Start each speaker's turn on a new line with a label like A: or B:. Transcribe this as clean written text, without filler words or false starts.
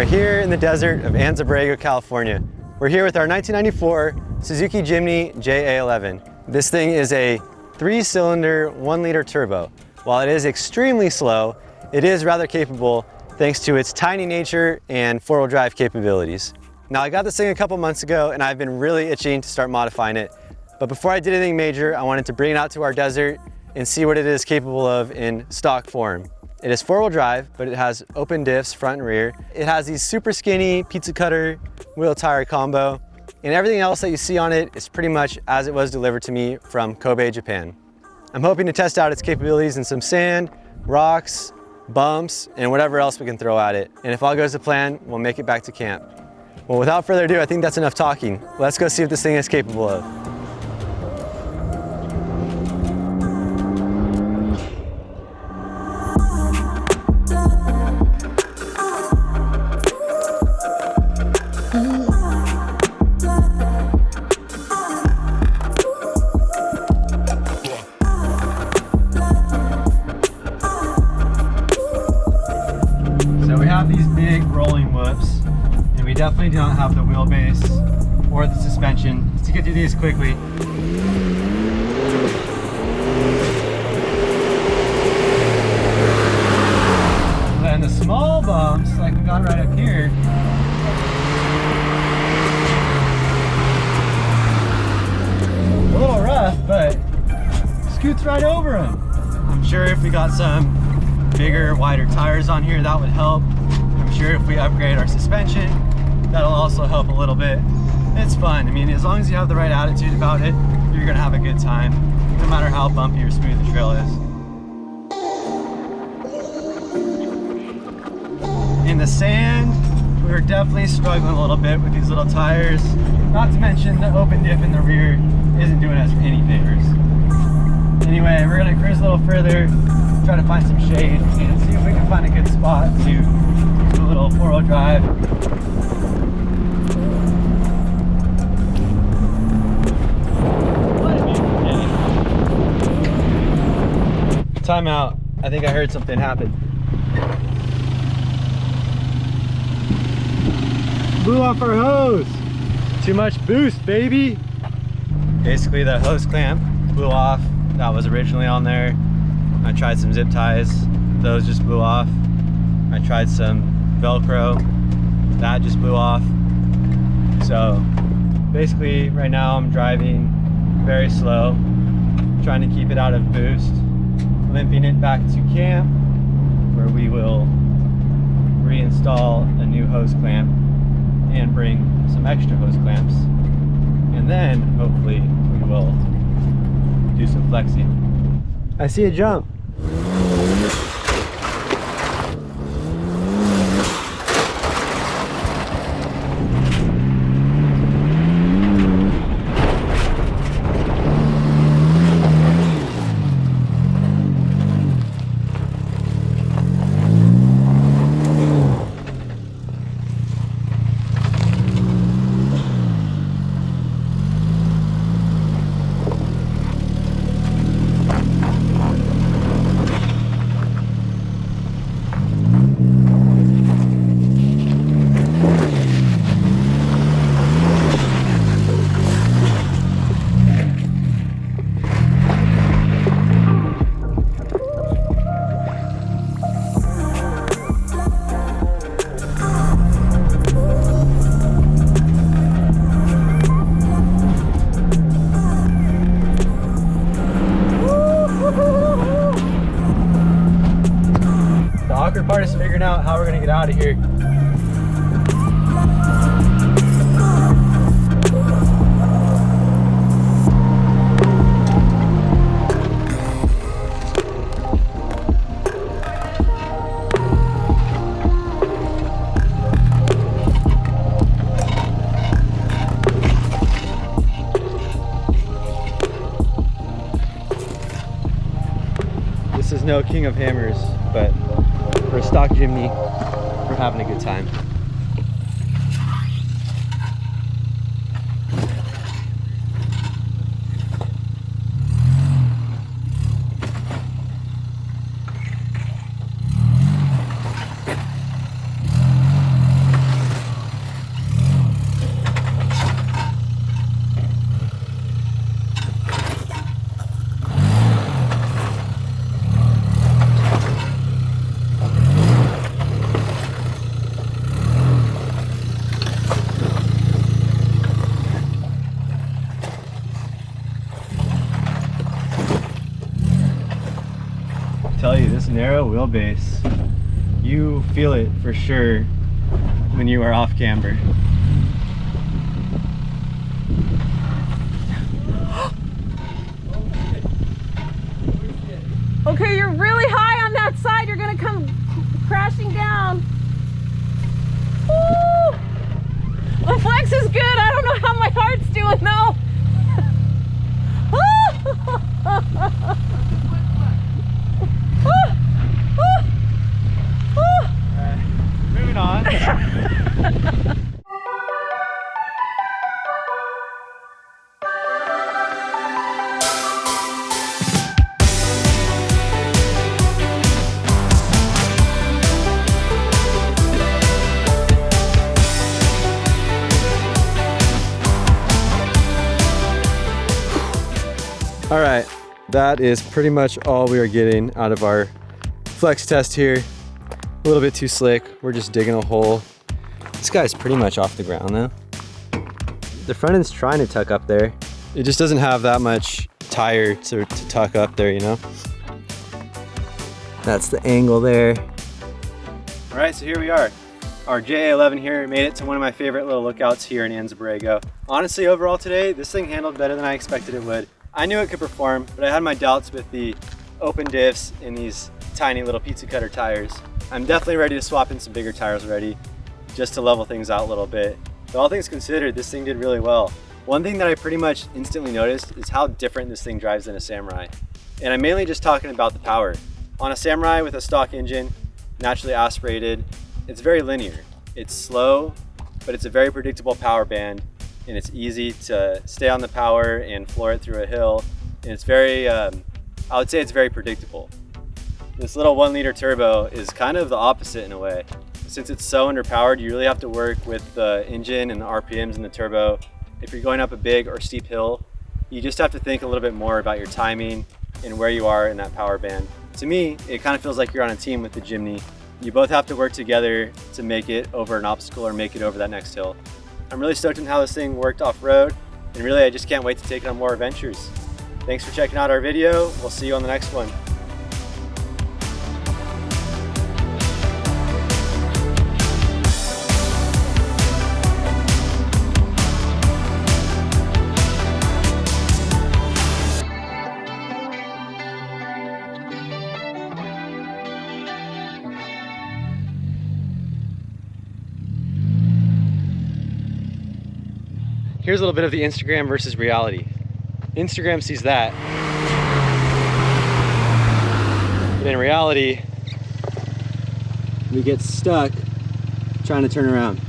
A: are here in the desert of Anza-Borrego, California. We're here with our 1994 Suzuki Jimny JA11. This thing is a 3-cylinder, 1-liter turbo. While it is extremely slow, it is rather capable thanks to its tiny nature and 4-wheel drive capabilities. Now, I got this thing a couple months ago and I've been really itching to start modifying it. But before I did anything major, I wanted to bring it out to our desert and see what it is capable of in stock form. It is 4-wheel drive, but it has open diffs front and rear. It has these super skinny pizza cutter wheel tire combo, and everything else that you see on it is pretty much as it was delivered to me from Kobe, Japan. I'm hoping to test out its capabilities in some sand, rocks, bumps, and whatever else we can throw at it. And if all goes to plan, we'll make it back to camp. Well, without further ado, I think that's enough talking. Let's go see what this thing is capable of. These big rolling whoops, and we definitely do not have the wheelbase or the suspension to get through these quickly. Then the small bumps, like we got right up here, a little rough, but scoots right over them. I'm sure if we got some bigger, wider tires on here, that would help. I'm sure if we upgrade our suspension, that'll also help a little bit. It's fun. I mean, as long as you have the right attitude about it, you're gonna have a good time, no matter how bumpy or smooth the trail is. In the sand, we were definitely struggling a little bit with these little tires. Not to mention the open diff in the rear isn't doing us any favors. Anyway, we're gonna cruise a little further, try to find some shade, and see if we can find a good spot to do a little 4-wheel drive. Time out. I think I heard something happen. Blew off our hose. Too much boost, baby. Basically, the hose clamp blew off. That was originally on there. I tried some zip ties, those just blew off. I tried some Velcro, that just blew off. So basically right now I'm driving very slow, trying to keep it out of boost, limping it back to camp where we will reinstall a new hose clamp and bring some extra hose clamps. And then hopefully we will do some flexing. I see a jump. The awkward part is figuring out how we're gonna get out of here. This is no king of hammers, but for a stock Jimny, we're having a good time. tell you, this narrow wheelbase, you feel it for sure when you are off camber.
B: Okay, you're really high on that side. You're gonna come crashing down. Woo! The flex is good. I don't know how my heart's doing though.
A: Moving on. All right, that is pretty much all we are getting out of our flex test here. A little bit too slick. We're just digging a hole. This guy's pretty much off the ground though. The front end's trying to tuck up there. It just doesn't have that much tire to tuck up there, you know? That's the angle there. All right, so here we are. Our JA11 here made it to one of my favorite little lookouts here in Anza Borrego. Honestly, overall today, this thing handled better than I expected it would. I knew it could perform, but I had my doubts with the open diffs in these tiny little pizza cutter tires. I'm definitely ready to swap in some bigger tires already, just to level things out a little bit. But all things considered, this thing did really well. One thing that I pretty much instantly noticed is how different this thing drives than a Samurai. And I'm mainly just talking about the power. On a Samurai with a stock engine, naturally aspirated, it's very linear. It's slow, but it's a very predictable power band, and it's easy to stay on the power and floor it through a hill. And it's very, I would say it's very predictable. This little 1 liter turbo is kind of the opposite in a way. Since it's so underpowered, you really have to work with the engine and the RPMs in the turbo. If you're going up a big or steep hill, you just have to think a little bit more about your timing and where you are in that power band. To me, it kind of feels like you're on a team with the Jimny. You both have to work together to make it over an obstacle or make it over that next hill. I'm really stoked on how this thing worked off-road, and really I just can't wait to take it on more adventures. Thanks for checking out our video. We'll see you on the next one. Here's a little bit of the Instagram versus reality. Instagram sees that. But in reality, we get stuck trying to turn around.